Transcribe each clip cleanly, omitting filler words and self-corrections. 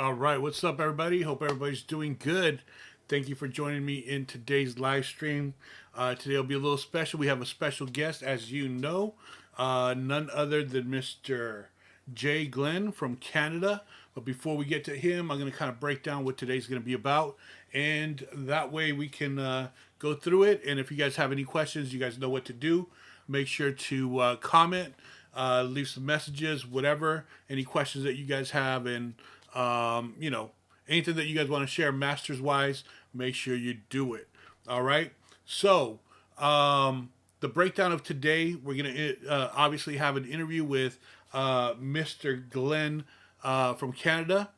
All right, what's up, everybody? Hope everybody's doing good. Thank you for joining me in today's live stream. Today will be a little special. We have a special guest, as you know, none other than Mr. Jay Glynn from Canada. But before we get to him, I'm going to kind of break down what today's going to be about, and that way we can go through it. And if you guys have any questions, you guys know what to do. Make sure to comment, leave some messages, whatever, any questions that you guys have, and anything that you guys want to share masters wise, make sure you do it. All right. So, the breakdown of today, we're going to obviously have an interview with Mr. Glenn from Canada.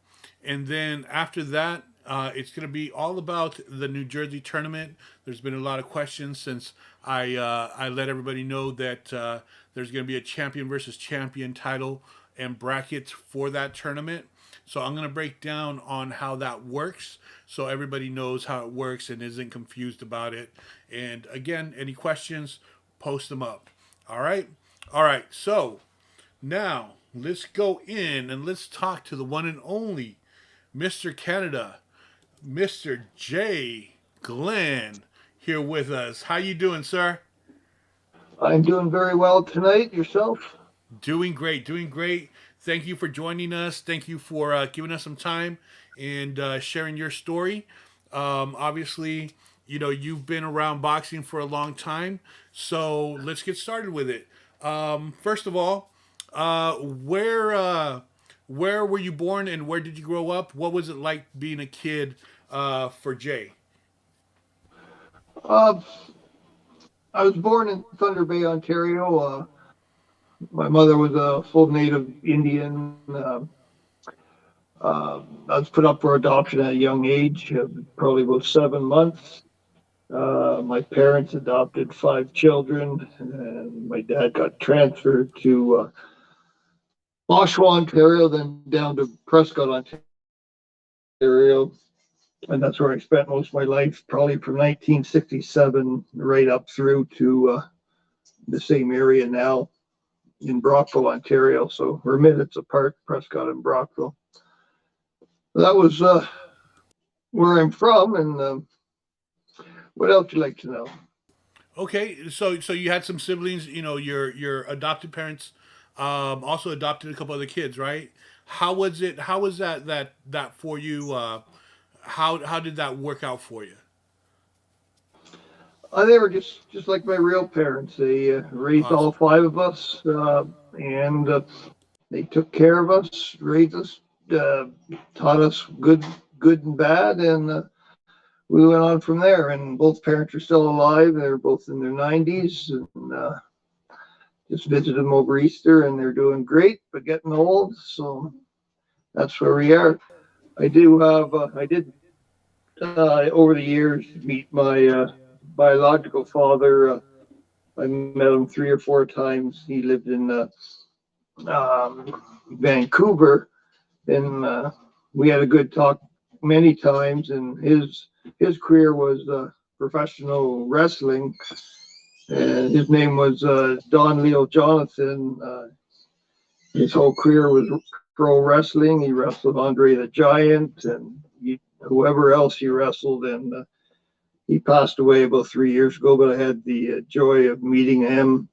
And then after that, it's going to be all about the New Jersey tournament. There's been a lot of questions since I let everybody know that there's going to be a champion versus champion title and brackets for that tournament. So I'm going to break down on how that works so everybody knows how it works and isn't confused about it. And again, any questions, post them up. All right? All right. So now let's go in and let's talk to the one and only Mr. Canada, Mr. J. Glenn here with us. How you doing, sir? I'm doing very well tonight. Yourself? Doing great, doing great. Thank you for joining us. Thank you for giving us some time and sharing your story. Obviously, you've been around boxing for a long time, so let's get started with it. First of all, where were you born and where did you grow up? What was it like being a kid for Jay? Uh, I was born in Thunder Bay, Ontario. My mother was a full native Indian. I was put up for adoption at a young age, probably about 7 months. My parents adopted five children, and my dad got transferred to Oshawa, Ontario, then down to Prescott, Ontario. And that's where I spent most of my life, probably from 1967 right up through to the same area now in Brockville, Ontario. So we're minutes apart, Prescott and Brockville. That was where I'm from. And what else would you like to know? Okay, so you had some siblings. Your adopted parents also adopted a couple other kids, right? How was it? How was that for you? How did that work out for you? They were just like my real parents. They raised all Awesome. five of us, and they took care of us, raised us, uh, taught us good and bad, and we went on from there. And both parents are still alive. They're both in their 90s, and just visited them over Easter, and they're doing great, but getting old. So that's where we are. I did over the years meet my biological father. I met him 3 or 4 times. He lived in Vancouver, and we had a good talk many times. And his career was professional wrestling, and his name was Don Leo Jonathan. His whole career was pro wrestling. He wrestled Andre the Giant and whoever else he wrestled, and he passed away about 3 years ago. But I had the joy of meeting him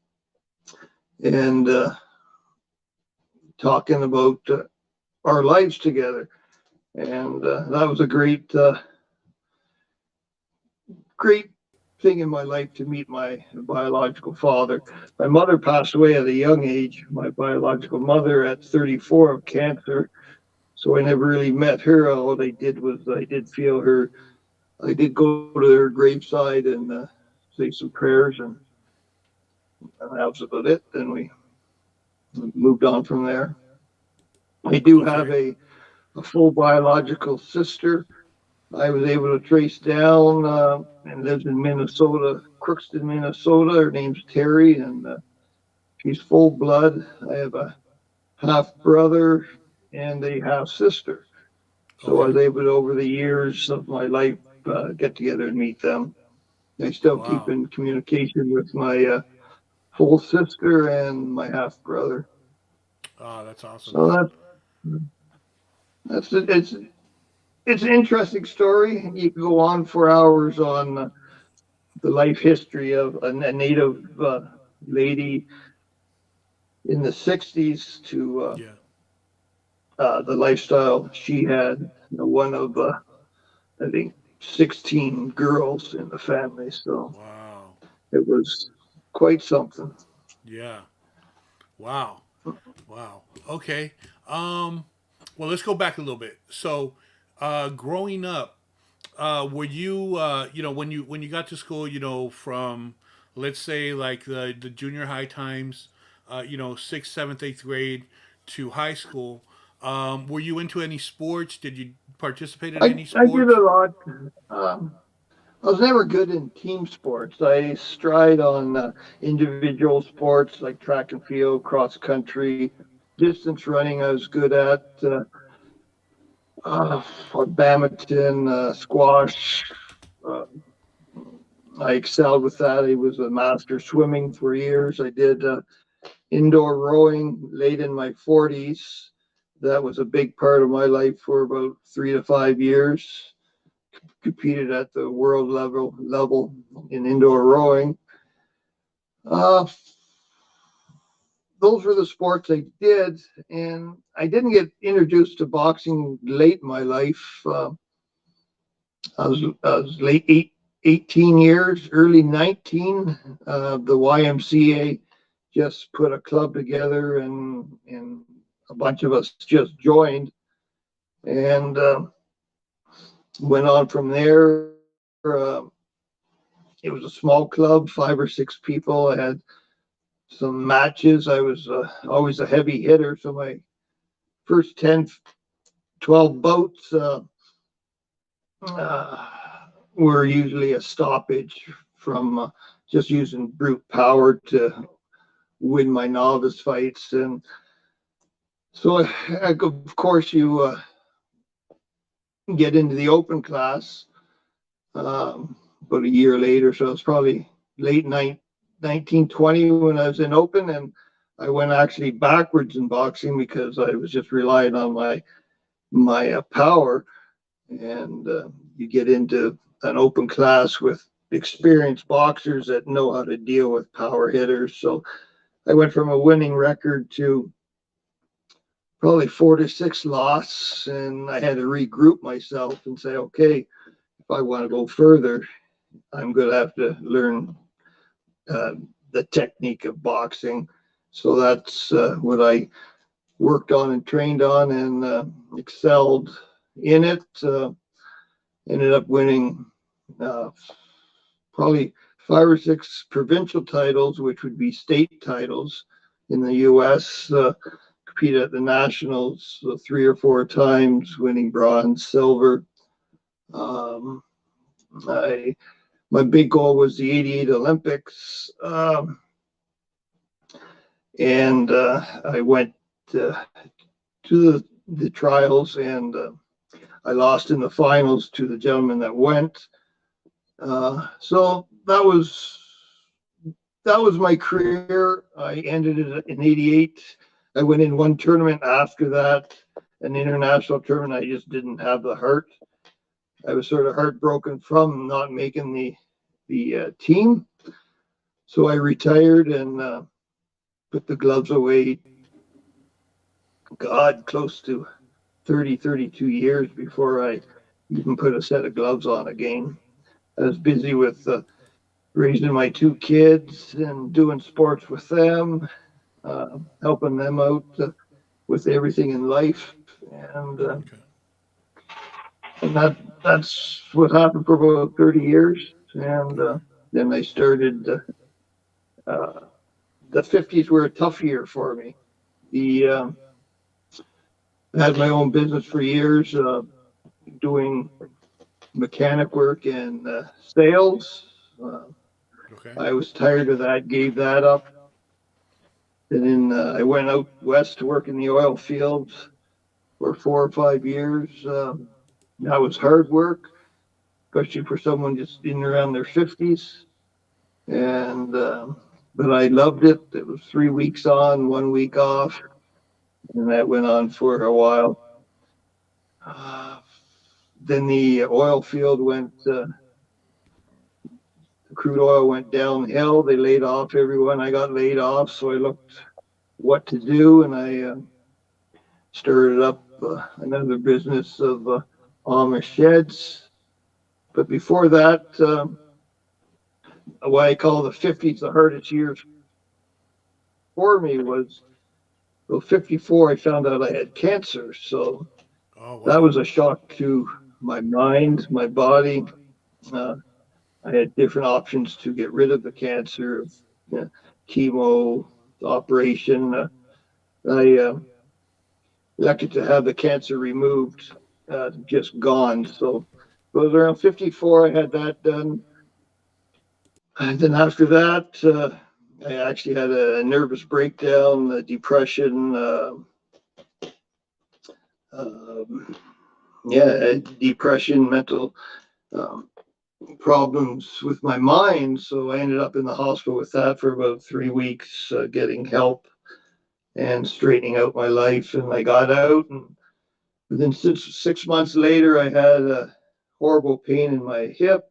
and talking about our lives together, and that was a great thing in my life to meet my biological father. My mother passed away at a young age. My biological mother at 34 of cancer. So I never really met her. All I did was I did feel her. I did go to her graveside and say some prayers, and that was about it. Then we moved on from there. I do have Okay. a full biological sister. I was able to trace down and lives in Minnesota, Crookston, Minnesota. Her name's Terry, and she's full blood. I have a half brother and a half sister. So I Okay. was able to, over the years of my life, get together and meet them. I still keep Wow. in communication with my full sister and my half brother. Oh, that's awesome, So man. that It's an interesting story. You can go on for hours on the life history of a native lady in the '60s to Yeah. the lifestyle she had. One of I think 16 girls in the family, so Wow. it was quite something. Yeah. Wow. Wow. Okay. Um. Well, let's go back a little bit. So, growing up, were you, when you got to school, from, let's say, like the junior high times, sixth, seventh, eighth grade to high school, were you into any sports? Did you participate in any I did sports? a lot. Um, I was never good in team sports. I stride on individual sports like track and field, cross country, distance running. I was good at uh, badminton, squash. Uh, I excelled with that. I was a master swimming for years. I did indoor rowing late in my 40s. That was a big part of my life for about 3 to 5 years. Competed at the world level in indoor rowing. Uh, those were the sports I did, and I didn't get introduced to boxing late in my life. I was late 18 years, early 19. The YMCA just put a club together, and a bunch of us just joined, and went on from there. It was a small club, 5 or 6 people. I had some matches. I was always a heavy hitter, so my first 10, 12 boats uh, were usually a stoppage from just using brute power to win my novice fights. And so, of course, you get into the open class about a year later. So it's probably late 1920 when I was in open. And I went actually backwards in boxing because I was just relying on my power. And you get into an open class with experienced boxers that know how to deal with power hitters. So I went from a winning record to probably 4 to 6 loss, and I had to regroup myself and say, okay, if I want to go further, I'm going to have to learn uh, the technique of boxing. So that's what I worked on and trained on and excelled in it. Ended up winning uh, probably 5 or 6 provincial titles, which would be state titles in the U.S. Competed at the nationals 3 or 4 times, winning bronze, silver. Um, I My big goal was the '88 Olympics, and I went uh, to the trials, and I lost in the finals to the gentleman that went. So that was my career. I ended it in '88. I went in one tournament after that, an international tournament. I just didn't have the heart. I was sort of heartbroken from not making the team. So I retired and put the gloves away. God, close to 30, 32 years before I even put a set of gloves on again. I was busy with raising my 2 kids and doing sports with them, helping them out with everything in life, and uh, Okay. and that's what happened for about 30 years. And then I started. Uh, the '50s were a tough year for me. The I had my own business for years, doing mechanic work and sales. Uh, Okay. I was tired of that, gave that up. And then I went out west to work in the oil fields for 4 or 5 years. That was hard work, especially for someone just in around their 50s. And but I loved it. It was 3 weeks on, 1 week off, and that went on for a while. Uh, then the oil field went, the crude oil went downhill. They laid off everyone. I got laid off, so I looked what to do, and I started up another business of Amish sheds. But before that, what I call the 50s, the hardest years for me was, well, 54, I found out I had cancer. So Oh that wow. was a shock to my mind, my body. Uh, I had different options to get rid of the cancer, uh, chemo, operation. I elected to have the cancer removed, just gone. So it was around 54, I had that done. And then after that, I actually had a nervous breakdown, a depression, um, yeah, depression, mental um, problems with my mind. So I ended up in the hospital with that for about 3 weeks, getting help and straightening out my life. And I got out, and within 6 months later, I had a horrible pain in my hip.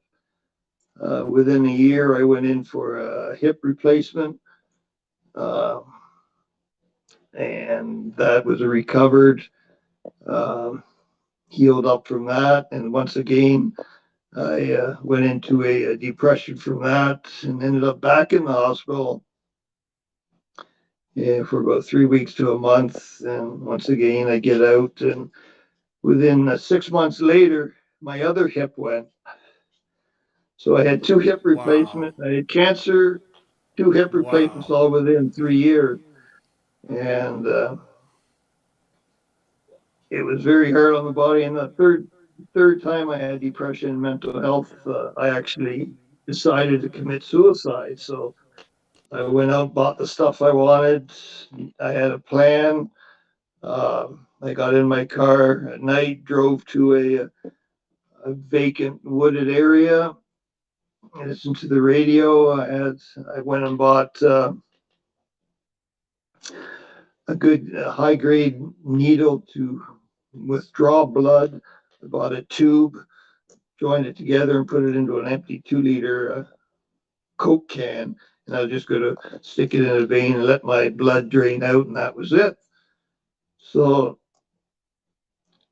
Within a year, I went in for a hip replacement, uh, and that was recovered, um, healed up from that. And once again, I went into a depression from that and ended up back in the hospital, yeah, for about 3 weeks to a month. And once again, I get out, and within 6 months later, my other hip went. So I had two hip Wow. replacements. I had cancer, two hip replacements Wow. all within 3 years. And it was very hard on the body. And the third time I had depression and mental health, I actually decided to commit suicide. So I went out, bought the stuff I wanted. I had a plan. I got in my car at night, drove to a vacant wooded area, listened to the radio. I went and bought a good high grade needle to withdraw blood. I bought a tube, joined it together, and put it into an empty 2 liter Coke can. And I was just going to stick it in a vein and let my blood drain out, and that was it. So,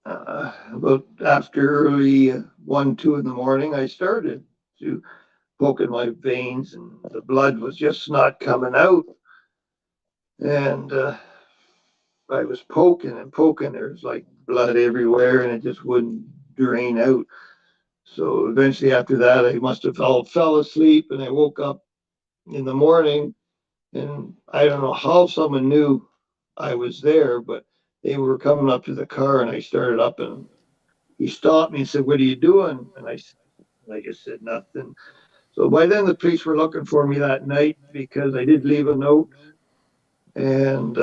about after early 1, 2 in the morning, I started to poke in my veins, and the blood was just not coming out. And I was poking and poking. There's like blood everywhere, and it just wouldn't drain out. So eventually, after that, I must have fell asleep, and I woke up in the morning, and I don't know how someone knew I was there, but they were coming up to the car, and I started up, and he stopped me and said, "What are you doing?" And I just said nothing. So by then, the police were looking for me that night because I did leave a note, and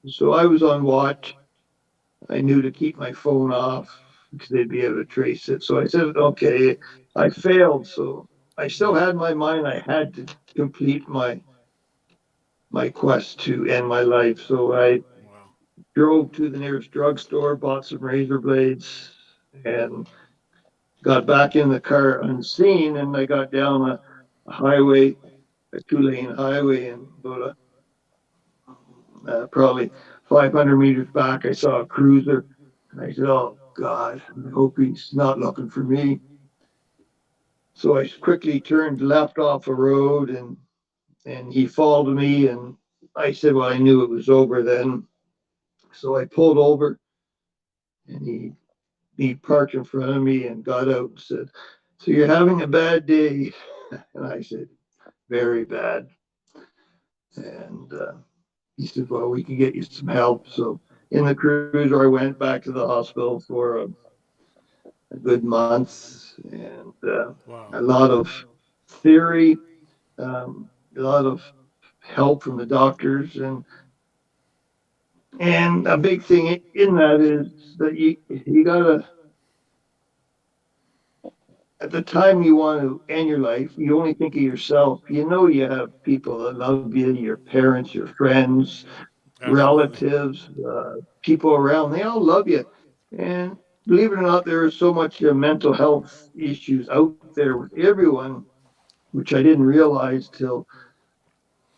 so I was on watch. I knew to keep my phone off because they'd be able to trace it. So I said, okay, I failed. So I still Yeah. had my mind. I had to complete my quest to end my life. So I Wow. drove to the nearest drugstore, bought some razor blades, and got back in the car unseen. And I got down a highway, a 2 lane highway, and about probably 500 meters back, I saw a cruiser. And I said, "Oh God, I hope he's not looking for me." So I quickly turned left off a road, and he followed me. And I said, "Well, I knew it was over then." So I pulled over, and he parked in front of me and got out and said, "So you're having a bad day?" And I said, "Very bad." And he said, "Well, we can get you some help." So in the cruiser, I went back to the hospital for a good month, and Wow. a lot of theory, a lot of help from the doctors, and a big thing in that is that you gotta, at the time you want to end your life, you only think of yourself. You know you have people that love you, your parents, your friends, Absolutely. relatives, people around. They all love you. And believe it or not, there is so much mental health issues out there with everyone, which I didn't realize till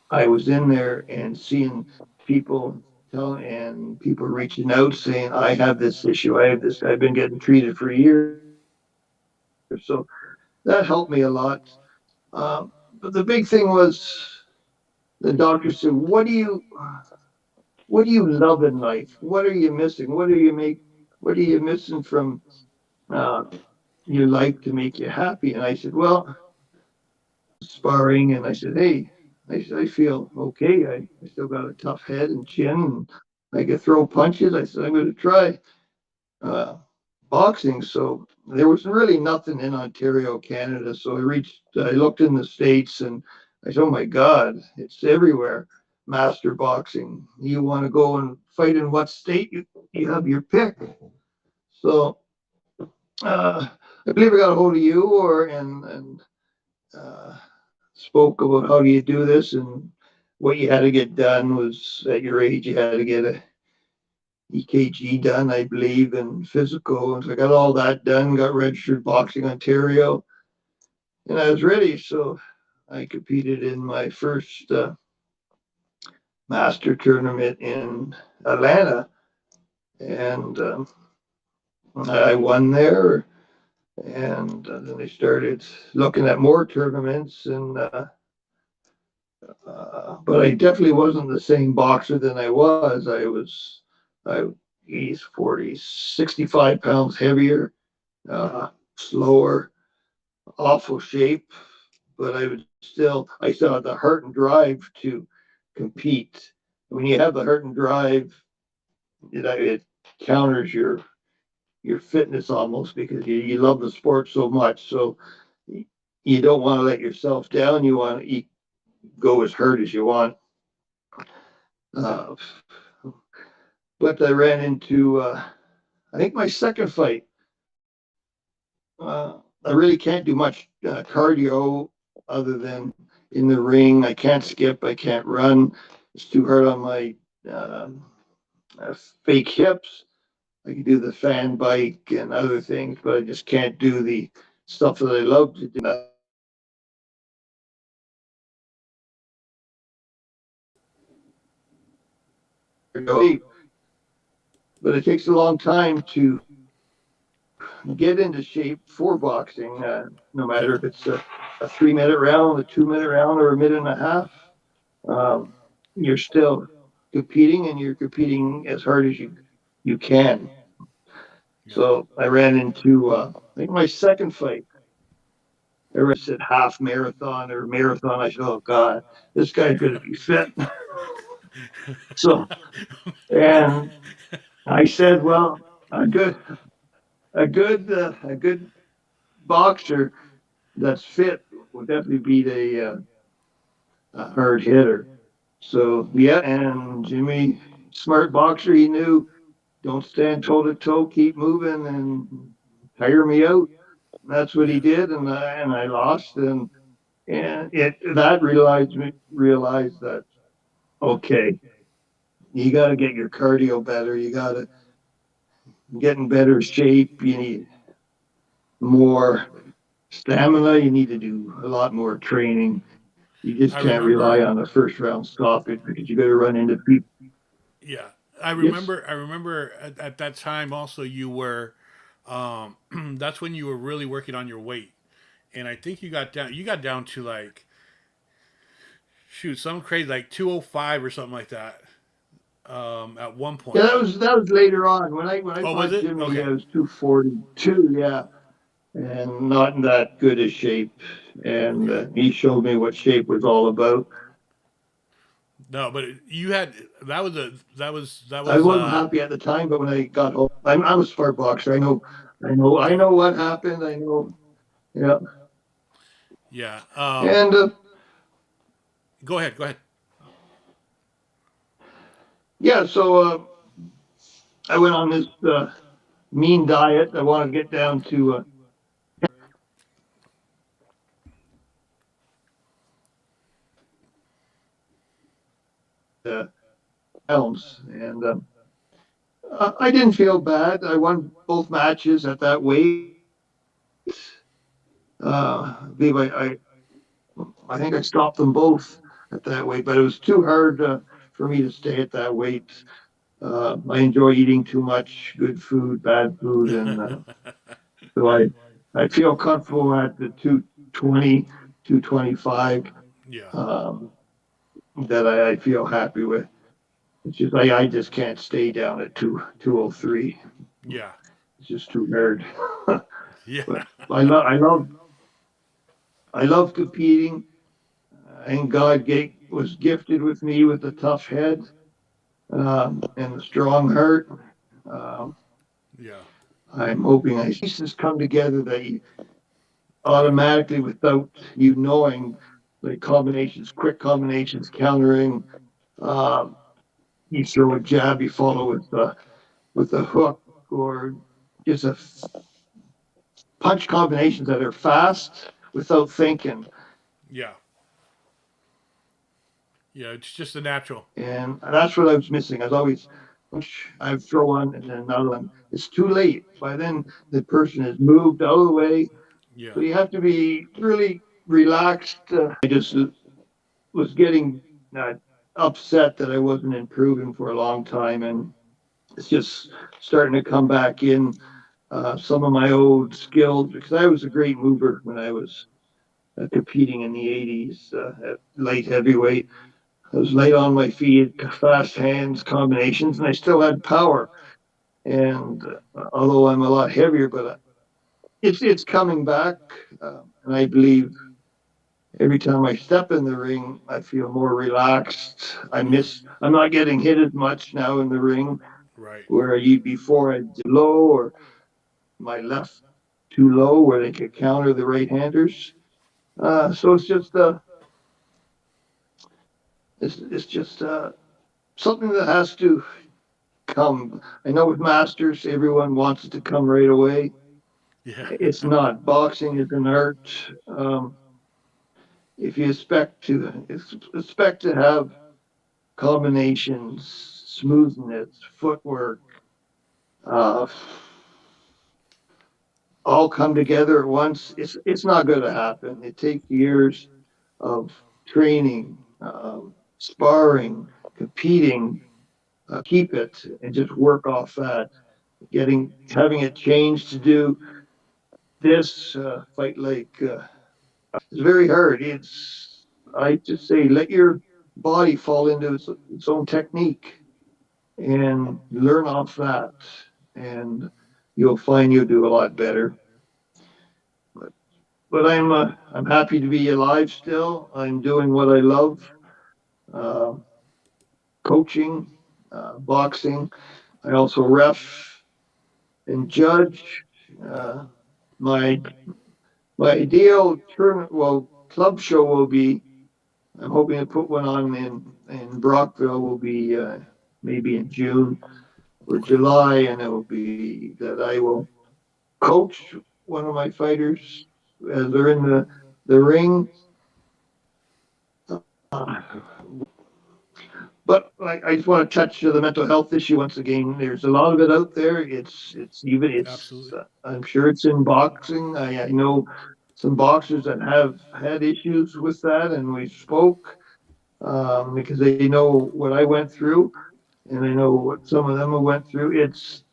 I was in there and seeing people telling and people reaching out saying, I have this issue, I have this, I've been getting treated for years. So that helped me a lot. But the big thing was the doctor said, what do you love in life? What are you missing? What are you missing from uh, your life to make you happy? And I said, well, sparring. And I said, hey, I feel okay. I still got a tough head and chin, and I can throw punches. I said, I'm going to try uh, boxing. So there was really nothing in Ontario, Canada. So I looked in the States and I said, oh my God, it's everywhere. Master boxing. You want to go and fight in what state? You have your pick. So I believe I got a hold of you and uh, spoke about how do you do this and what you had to get done was at your age you had to get a EKG done, I believe, and physical. And so I got all that done, got registered Boxing Ontario, and I was ready. So I competed in my first master tournament in Atlanta, and I won there. And then they started looking at more tournaments, and but I definitely wasn't the same boxer than I was. I, he's 40, 65 pounds heavier, uh, slower, awful shape, but I still had the heart and drive to compete. When you have the heart and drive, it counters your fitness almost because you love the sport so much. So you don't want to let yourself down. You want to go as hard as you want. Uh, but I ran into, I think my second fight, I really can't do much cardio other than in the ring. I can't skip, I can't run. It's too hard on my um, fake hips. I can do the fan bike and other things, but I just can't do the stuff that I love to do. But it takes a long time to get into shape for boxing, no matter if it's a 3 minute round, a 2 minute round, or a minute and a half. Um, you're still competing and you're competing as hard as you can. Yeah. So I ran into, I think my second fight, everyone said half marathon or marathon. I said, oh God, this guy's going to be fit. So, and I said, well, a good, a good boxer that's fit will definitely beat a hard hitter. So yeah, and Jimmy, smart boxer, he knew don't stand toe to toe, keep moving and tire me out. And that's what he Yeah. did, and I lost, and it that realized that okay, you got to get your cardio better, you got to get in better shape, you need more stamina, you need to do a lot more training. You just I can't rely remember. on a first round stoppage because you got to run into people. Yeah, I Yes. remember. I remember at that time also you were. That's when you were really working on your weight, and I think you got down. You got down to like shoot some crazy like 205 or something like that. At one Yeah, point. that was later on. When I Oh, was fought it? Jimmy, Okay. I was 242. Yeah, and not in that good a shape. And Okay. he showed me what shape was all about. No, but you had that was a that I was wasn't happy at the time, but when I got home, I'm a smart boxer. I yeah, know what happened. I know. Yeah, yeah. and Go ahead. Go ahead. yeah. So I went on this mean diet. I wanted to get down to 10 pounds, and I didn't feel bad. I won both matches at that weight. I think I stopped them both at that weight, but it was too hard for me to stay at that weight. I enjoy eating too much good food, bad food, and so I feel comfortable at the 220, 225 Yeah. um, that I feel happy with. It's just I just can't stay down at 203. Yeah. It's just too hard. Yeah. But I love competing, and God was gifted with me with a tough head and a strong heart. Um, Yeah. I'm hoping I pieces come together that you automatically, without you knowing, like combinations, quick combinations, countering. Um, you throw a jab, you follow with a hook, or just a punch combinations that are fast without thinking. Yeah. Yeah. It's just a natural. And that's what I was missing. I was always I throw one and then another one. It's too late. By then the person has moved out of the way. Yeah. So you have to be really relaxed. I just was getting uh, upset that I wasn't improving for a long time, and it's just starting to come back in some of my old skills because I was a great mover when I was competing in the 80s at light heavyweight. I was light on my feet, fast hands, combinations, and I still had power. And although I'm a lot heavier, but it's coming back, and I believe every time I step in the ring, I feel more relaxed. Yeah. I'm not getting hit as much now in the ring Right. where before I'd low or my left too low where they could counter the right handers. So it's just something that has to come. I know with masters, everyone wants it to come right away. Yeah. It's not. Boxing is an art. Um, if you expect to have combinations, smoothness, footwork, uh, all come together at once, it's not going to happen. It takes years of training, sparring, competing, keep it, and just work off that. Having it change to do this fight like it's very hard. I just say let your body fall into its own technique and learn off that, and you'll find you'll do a lot better. But, but I'm happy to be alive still. I'm doing what I love, uh, coaching, boxing. I also ref and judge. Uh, my my ideal tournament, well, club show will be. I'm hoping to put one on in Brockville. Will be maybe in June or Okay. July, and it will be that I will coach one of my fighters as they're in the ring. But I just want to touch the mental health issue once again. There's a lot of it out there. Absolutely. I'm sure it's in boxing. I know some boxers that have had issues with that, and we spoke because they know what I went through, and I know what some of them have went through. It's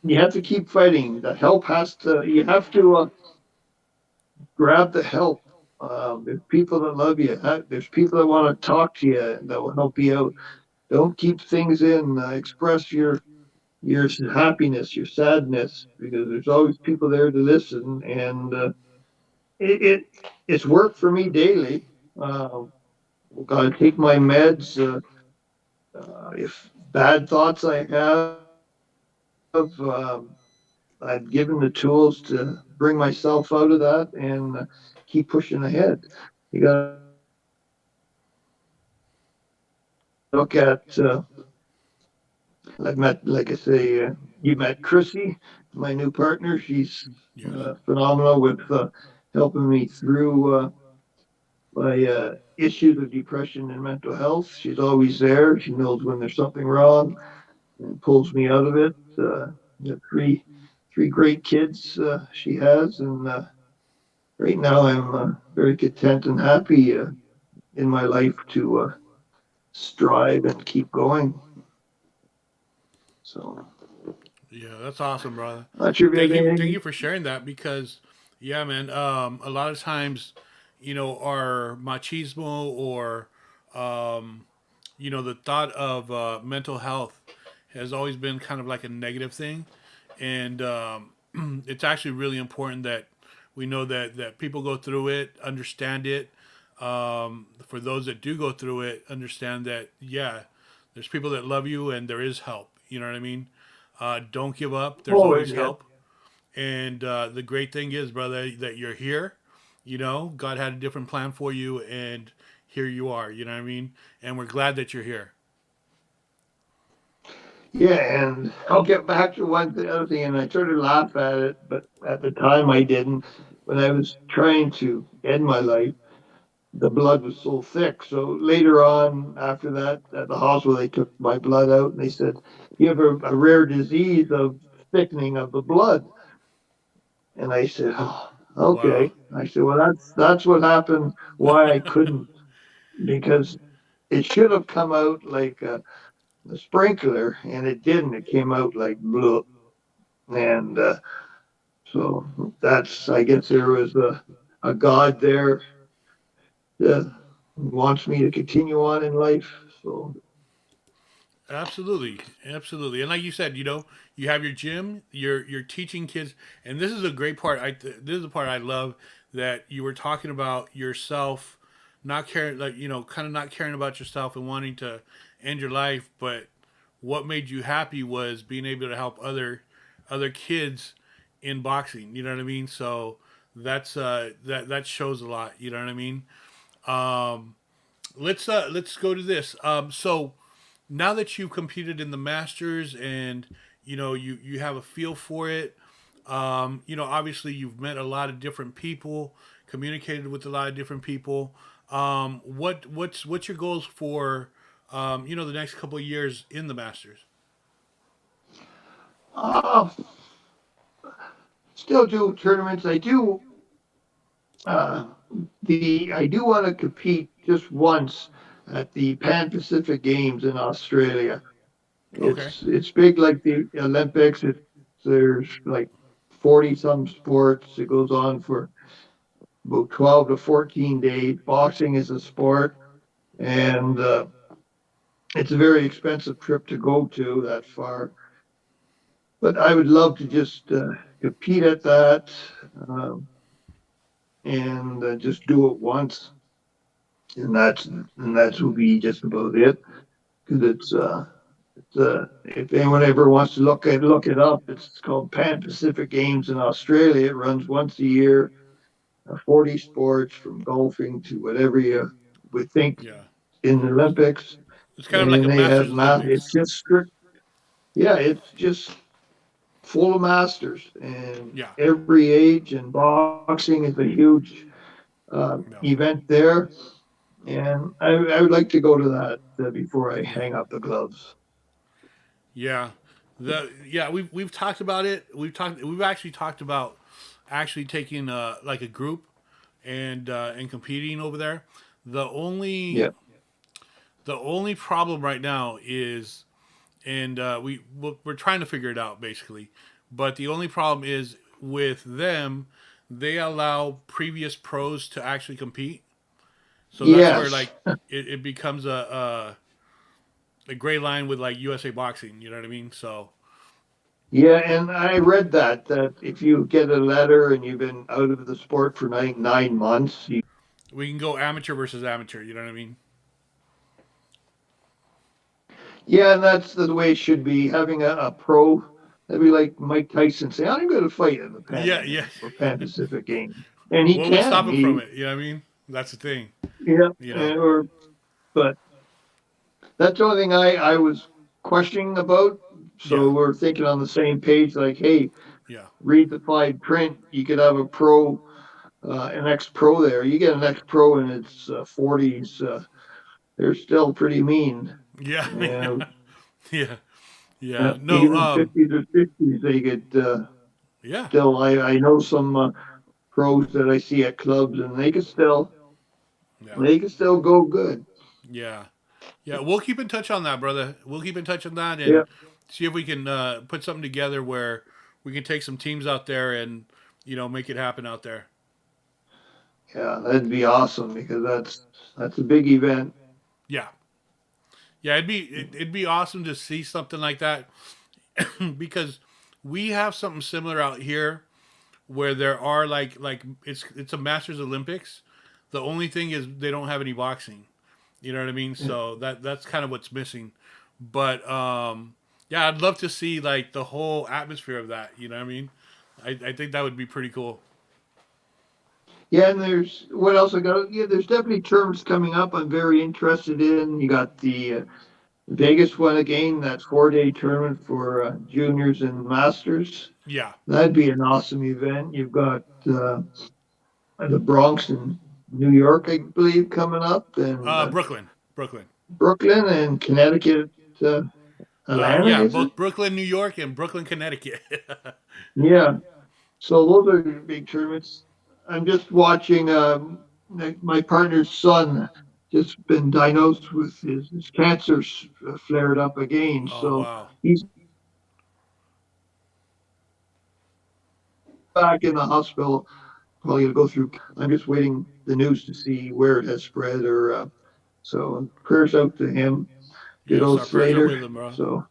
you have to keep fighting. The help has to. You have to grab the help. There's people that love you. There's people that want to talk to you that will help you out. Don't keep things in. Express your happiness, your sadness, because there's always people there to listen. And it, it it's work for me daily. Uh, Got to take my meds. If bad thoughts I have, I've given the tools to bring myself out of that and keep pushing ahead. You got to look at I've met, like I say, you met Chrissy, my new partner. She's Yes. phenomenal with helping me through my issues of depression and mental health. She's always there. She knows when there's something wrong. and pulls me out of it. The three great kids she has, and right now I'm very content and happy in my life to strive and keep going. So, Yeah, that's awesome, brother. not sure if you have Thank you anything. for sharing that because, yeah, man. A lot of times, our machismo or, um, the thought of mental health has always been kind of like a negative thing, and it's actually really important that we know that people go through it, understand it. For those that do go through it, understand that yeah, there's people that love you and there is help. You know what I mean? Don't give up. There's Oh, always yeah. help. And the great thing is, brother, that you're here. God had a different plan for you, and here you are. You know what I mean? And we're glad that you're here. Yeah, and I'll get back to one the other thing, and I sort of laugh at it, but at the time I didn't. When I was trying to end my life, the blood was so thick. So later on, after that, at the hospital, they took my blood out and they said, "You have a rare disease of thickening of the blood." And I said, "Oh, Wow. okay." I said, "Well, that's what happened. Why I couldn't, because it should have come out like a sprinkler, and it didn't. It came out like blue." And so that's, I guess there was a God there that wants me to continue on in life. So, Absolutely, absolutely, and like you said, you have your gym, you're teaching kids, and this is a great part. This is the part I love that you were talking about yourself, not caring, like kind of not caring about yourself and wanting to end your life, but what made you happy was being able to help other kids in boxing. You know what I mean? So that's that shows a lot. You know what I mean? Um, let's go to this. So now that you've competed in the Masters and you have a feel for it, obviously you've met a lot of different people, communicated with a lot of different people. What's your goals for the next couple of years in the Masters? uh, still do tournaments. Uh, I do want to compete just once at the Pan Pacific Games in Australia. Okay. It's big like the Olympics. There's like 40 some sports. It goes on for about 12 to 14 days. Boxing is a sport, and it's a very expensive trip to go to that far. But I would love to just compete at that and just do it once, and that's will be just about it. Because if anyone ever wants to look it up, it's called Pan Pacific Games in Australia. It runs once a year, 40 sports from golfing to whatever you would think Yeah. in the Olympics. It's kind of like And a they have Masters math. It's Olympics. just strict. Yeah, it's just full of masters and Yeah. every age. And boxing is a huge No. event there. And I would like to go to that before I Yeah. hang up the gloves. Yeah. We've talked about it. We've actually talked about actually taking like a group and competing over there. The only Yeah. the only problem right now is, and we're trying to figure it out basically, but the only problem is with them, they allow previous pros to actually compete. So that's where Yes. like it becomes a gray line with like USA Boxing. You know what I mean? So Yeah, and I read that if you get a letter and you've been out of the sport for 9 months, we can go amateur versus amateur. You know what I mean? yeah, and that's the way it should be. Having a pro, that'd be like Mike Tyson saying, "I'm going to fight in the Pan Yeah, Am yeah. or Pan Pacific Game," and he What would can. stop him from it? You know what I mean? That's the thing. Yeah, You know? or but that's the only thing I was questioning about. Yeah, So we're thinking on the same page. Like, hey, yeah, read the fine print. You could have a pro, an ex pro there. You get an ex pro in its 40s. They're still pretty mean. yeah, And yeah. Yeah. No. Even 50s or 60s, they get Yeah. still. I know some pros that I see at clubs, and Yeah. they can still go good. Yeah. Yeah. We'll keep in touch on that, brother. We'll keep in touch on that and Yeah, see if we can put something together where we can take some teams out there and make it happen out there. yeah, that'd be awesome because that's a big event. Yeah. Yeah. It'd be awesome to see something like that because we have something similar out here where there are like it's a Masters Olympics. The only thing is they don't have any boxing. You know what I mean? Yeah, So that's kind of what's missing. But yeah, I'd love to see like the whole atmosphere of that. You know what I mean? I think that would be pretty cool. yeah, and there's what else I got? Yeah, there's definitely terms coming up. I'm very interested in. You got the Vegas one again, that 4-day tournament for juniors and masters. Yeah. That'd be an awesome event. You've got the Bronx and New York, I believe, coming up, and Brooklyn. Brooklyn. Brooklyn and Connecticut, uh, Atlanta, Yeah, is it? both Brooklyn, New York, and Brooklyn, Connecticut. Yeah. So those are big tournaments. I'm just watching my partner's son just been diagnosed with his cancer flared up again. Oh So wow. he's back in the hospital. Probably going to go through. I'm just waiting the news to see where it has spread or so prayers out to him. Good Yes, old our prayers are Slater. with him, bro. So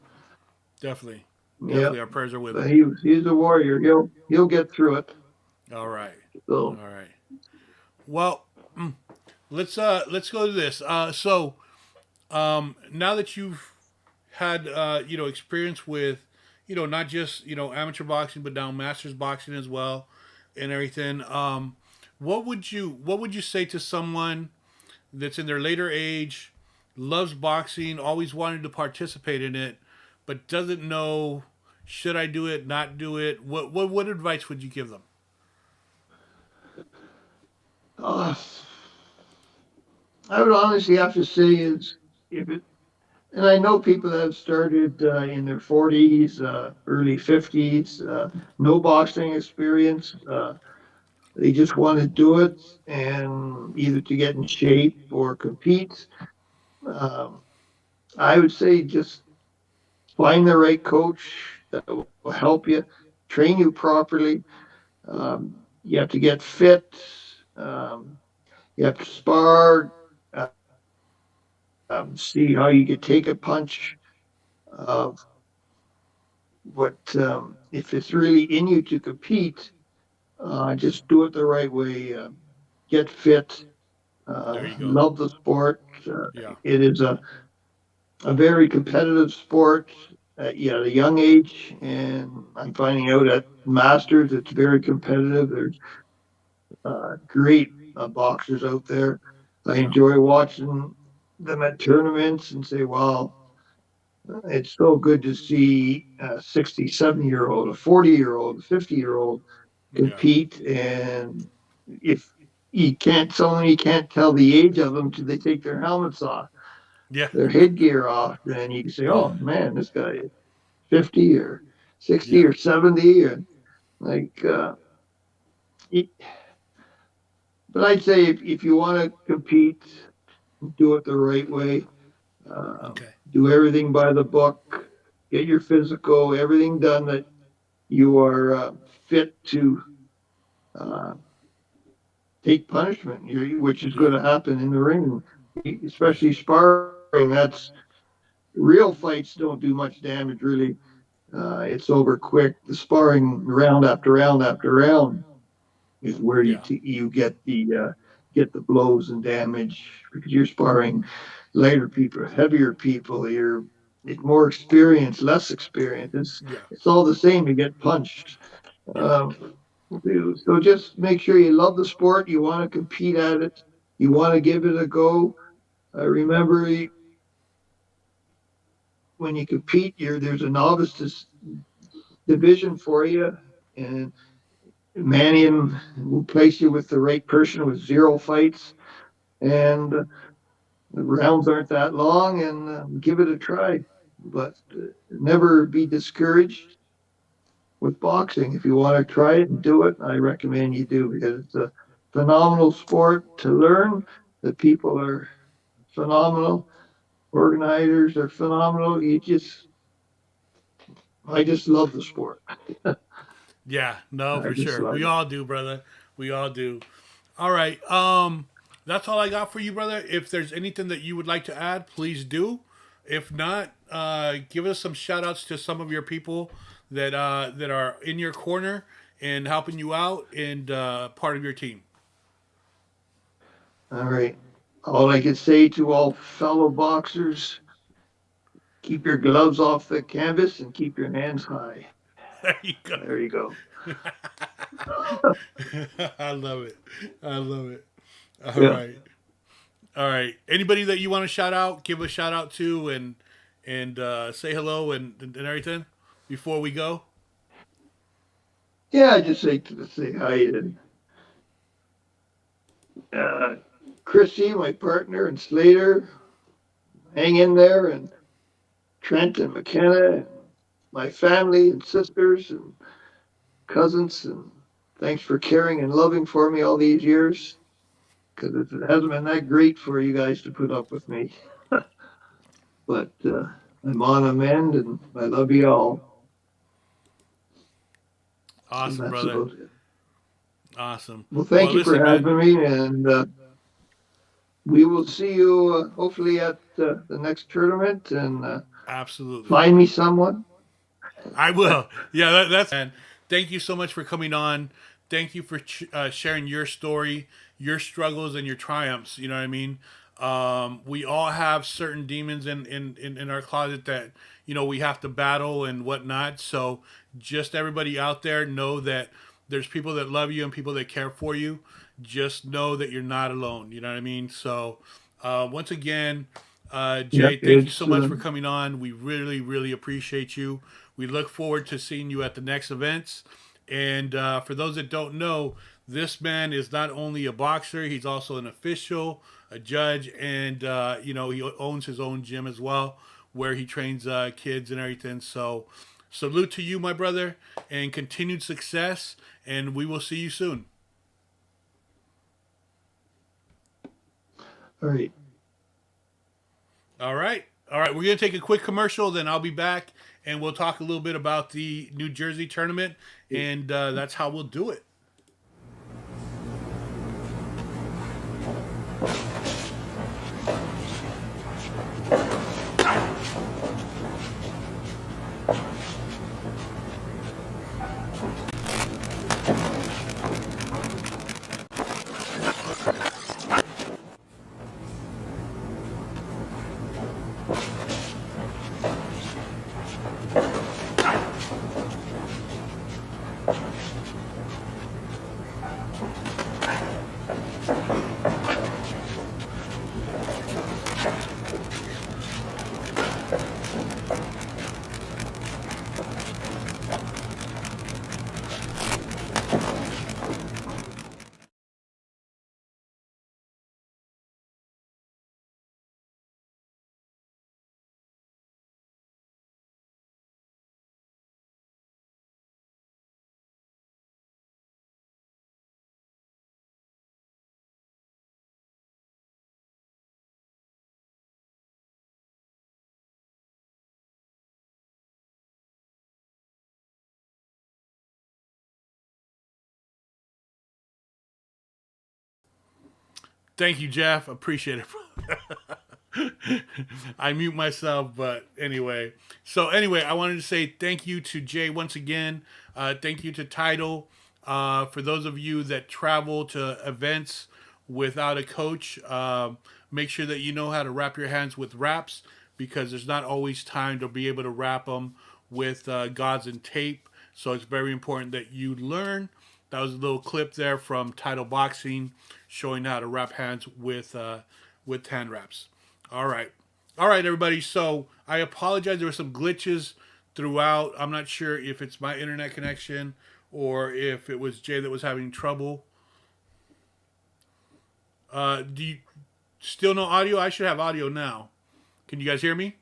Definitely, yeah, definitely, our prayers are with but him. he's a warrior. He'll get through it. All right, So all right. Well, let's go to this. So now that you've had experience with not just amateur boxing but now masters boxing as well and everything, what would you say to someone that's in their later age, loves boxing, always wanted to participate in it, but doesn't know, should I do it, not do it? What advice would you give them? uh, I would honestly have to say is if it, and I know people that have started in their 40s, early 50s, no boxing experience. They just want to do it and either to get in shape or compete. Um, I would say just find the right coach that will help you, train you properly. You have to get fit. Um, you have to spar, see how you could take a punch. Uh, but if it's really in you to compete, just do it the right way. Get fit. There you go. Love the sport. Yeah. It is a very competitive sport at a young age, and I'm finding out at Masters it's very competitive. There's great boxers out there. I Yeah. enjoy watching them at tournaments and say, wow, it's so good to see a 67-year-old, a 40-year-old, a 50-year-old Yeah. compete. And if someone you can't tell the age of them until they take their helmets off, Yeah. their headgear off, then you can say, oh man, this guy is 50 or 60 Yeah. or 70. And like, but I'd say if you want to compete, do it the right way. Okay. Do everything by the book. Get your physical, everything done that you are fit to uh, take punishment, which is Yeah. going to happen in the ring, Yeah. especially sparring. That's real fights don't do much damage really. It's over quick. The sparring round after round after round is where Yeah. you get the blows and damage because you're sparring lighter people, heavier people. You're more experienced, less experienced. Yeah. It's all the same. You get punched. Yeah. Um, so just make sure you love the sport. You want to compete at it. You want to give it a go. Remember, when you compete, there's a novice division for you, and Mannion will place you with the right person with zero fights, and the rounds aren't that long, and give it a try. but never be discouraged with boxing. If you want to try it and do it, I recommend you do because it's a phenomenal sport to learn. The people are phenomenal. Organizers are phenomenal. I just love the sport. Yeah, no, I for just sure. love We it. all do, brother. We all do. All right. That's all I got for you, brother. If there's anything that you would like to add, please do. If not, give us some shout outs to some of your people that are in your corner and helping you out and part of your team. All right. All I can say to all fellow boxers, keep your gloves off the canvas and keep your hands high. There you go. There you go. I love it. I love it. All Yeah. right. All right. Anybody that you want to shout out, give a shout out to and say hello and everything before we go. Yeah, I just say hi to uh, Chrissy, my partner, and Slater. Hang in there, and Trent and McKenna, and my family and sisters and cousins. And thanks for caring and loving for me all these years because it hasn't been that great for you guys to put up with me. But I'm on a mend and I love you all. And Awesome, that's brother. about it. Awesome. Well, Well, thank you for listen, man. having me. And we will see you hopefully at the next tournament and Absolutely. find me someone. I will. Yeah, that's man. Thank you so much for coming on. Thank you for sharing your story, your struggles, and your triumphs. You know what I mean? We all have certain demons in our closet that we have to battle and whatnot. So just everybody out there know that there's people that love you and people that care for you. Just know that you're not alone. You know what I mean? So once again, Yeah, Jay, thank you so it's much for coming on. We really, really appreciate you. We look forward to seeing you at the next events. And for those that don't know, this man is not only a boxer, he's also an official, a judge, and he owns his own gym as well, where he trains kids and everything. So, salute to you, my brother, and continued success. And we will see you soon. all right. All right. All right. We're going to take a quick commercial, then I'll be back and we'll talk a little bit about the New Jersey tournament. And that's how we'll do it. Thank you, Jeff. Appreciate it. I mute myself, but anyway. So anyway, I wanted to say thank you to Jay once again. Thank you to Title. For those of you that travel to events without a coach, make sure that you know how to wrap your hands with wraps because there's not always time to be able to wrap them with gauze and tape. So it's very important that you learn. That was a little clip there from Title Boxing showing how to wrap hands with hand wraps. All right. All right, everybody. So I apologize. There were some glitches throughout. I'm not sure if it's my internet connection or if it was Jay that was having trouble. Do you still no audio? I should have audio now. Can you guys hear me?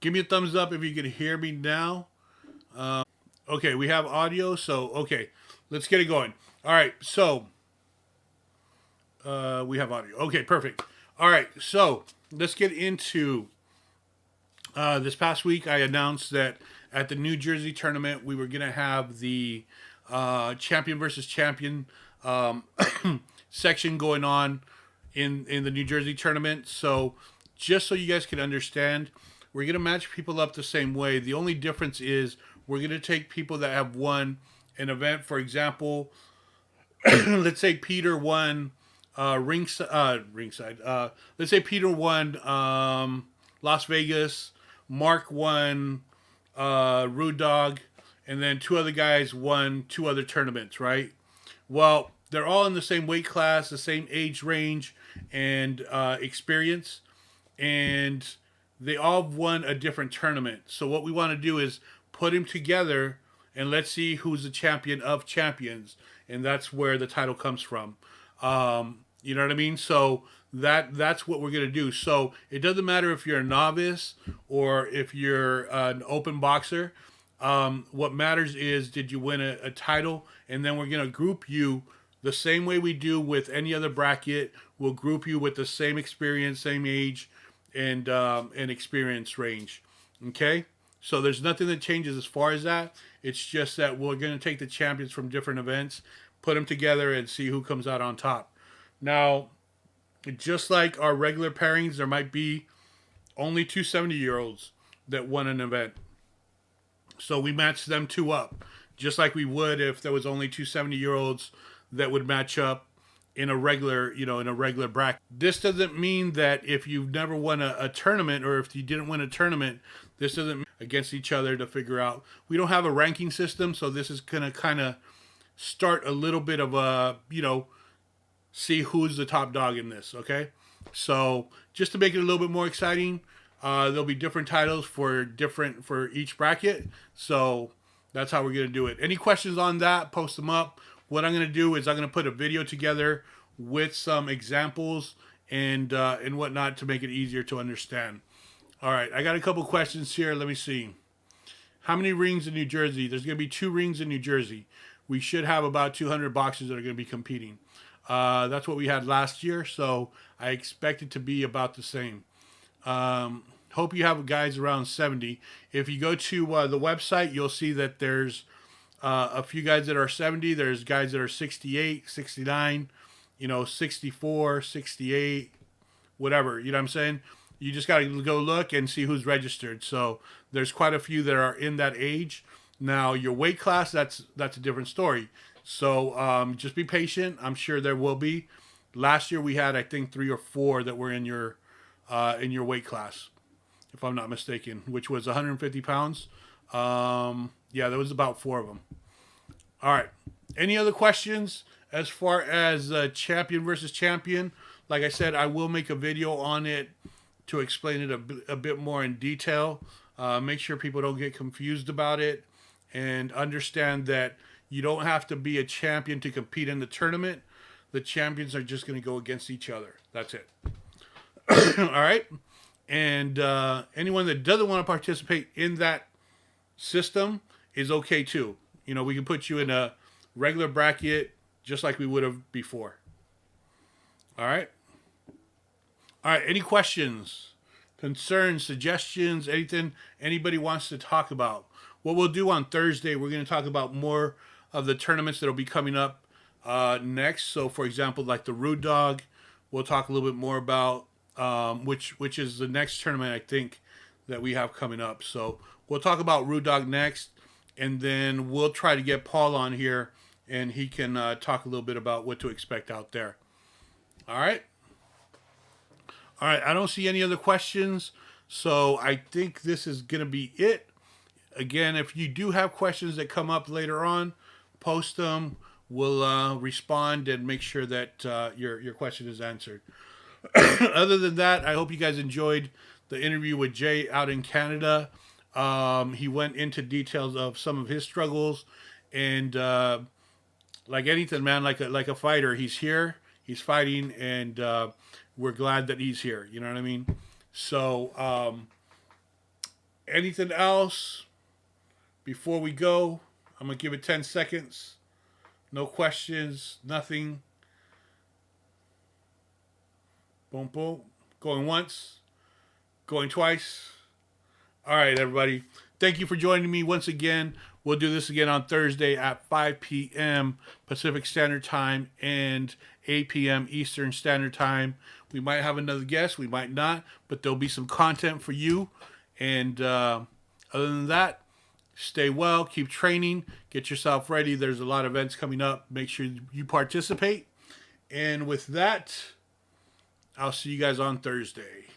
Give me a thumbs up if you can hear me now. Okay, we have audio, so okay, let's get it going. All right, so we have audio. Okay, perfect. All right, so let's get into this past week. I announced that at the New Jersey tournament, we were going to have the champion versus champion um, section going on in the New Jersey tournament. So just so you guys can understand, we're going to match people up the same way. The only difference is we're going to take people that have won an event. For example, let's say Peter won ringside. Let's say Peter won Las Vegas. Mark won Rude Dog, and then two other guys won two other tournaments. Right? Well, they're all in the same weight class, the same age range, and experience, and they all won a different tournament. So what we want to do is put them together and let's see who's the champion of champions, and that's where the title comes from. You know what I mean? So that's what we're gonna do. So it doesn't matter if you're a novice or if you're an open boxer. What matters is did you win a title, and then we're gonna group you the same way we do with any other bracket. We'll group you with the same experience, same age, and experience range. Okay, so there's nothing that changes as far as that. It's just that we're going to take the champions from different events, put them together, and see who comes out on top. Now, just like our regular pairings, there might be only two 70-year-olds that won an event. So we match them two up, just like we would if there was only two 70-year-olds that would match up in a regular, in a regular bracket. This doesn't mean that if you've never won a tournament or if you didn't win a tournament, this doesn't mean against each other to figure out. We don't have a ranking system, so this is going to kind of start a little bit of a, see who's the top dog in this, okay? So just to make it a little bit more exciting, there'll be different titles for each bracket. So that's how we're going to do it. Any questions on that, post them up. What I'm going to do is I'm going to put a video together with some examples and whatnot to make it easier to understand. All right, I got a couple questions here. Let me see. How many rings in New Jersey? There's going to be 2 rings in New Jersey. We should have about 200 boxers that are going to be competing. That's what we had last year, so I expect it to be about the same. Hope you have guys around 70. If you go to the website, you'll see that there's a few guys that are 70. There's guys that are 68, 69, 64, 68, whatever. You know what I'm saying? You just got to go look and see who's registered. So there's quite a few that are in that age. Now, your weight class, that's a different story. So just be patient. I'm sure there will be. Last year we had, I think, 3 or 4 that were in your weight class, if I'm not mistaken, which was 150 pounds. Yeah, there was about 4 of them. All right. Any other questions as far as champion versus champion? Like I said, I will make a video on it to explain it a bit more in detail. Make sure people don't get confused about it and understand that you don't have to be a champion to compete in the tournament. The champions are just going to go against each other. That's it. All right. And anyone that doesn't want to participate in that system is okay too. We can put you in a regular bracket just like we would have before. All right. All right. Any questions, concerns, suggestions, anything anybody wants to talk about? What we'll do on Thursday, we're going to talk about more of the tournaments that will be coming up next. So, for example, like the Rude Dog, we'll talk a little bit more about which is the next tournament I think that we have coming up. So we'll talk about Rude Dog next, and then we'll try to get Paul on here, and he can talk a little bit about what to expect out there. All right. All right. I don't see any other questions, so I think this is going to be it. Again, if you do have questions that come up later on, post them. We'll respond and make sure that your question is answered. Other than that, I hope you guys enjoyed the interview with Jay out in Canada. He went into details of some of his struggles, and like anything, man, like a fighter, he's here, he's fighting, and we're glad that he's here. You know what I mean? So Anything else before we go? I'm going to give it 10 seconds. No questions, nothing. Boom, boom. Going once, going twice. All right, everybody. Thank you for joining me once again. We'll do this again on Thursday at 5 p.m. Pacific Standard Time and 8 p.m. Eastern Standard Time. We might have another guest. We might not, but there'll be some content for you. And other than that, stay well, keep training, get yourself ready. There's a lot of events coming up. Make sure you participate. And with that, I'll see you guys on Thursday.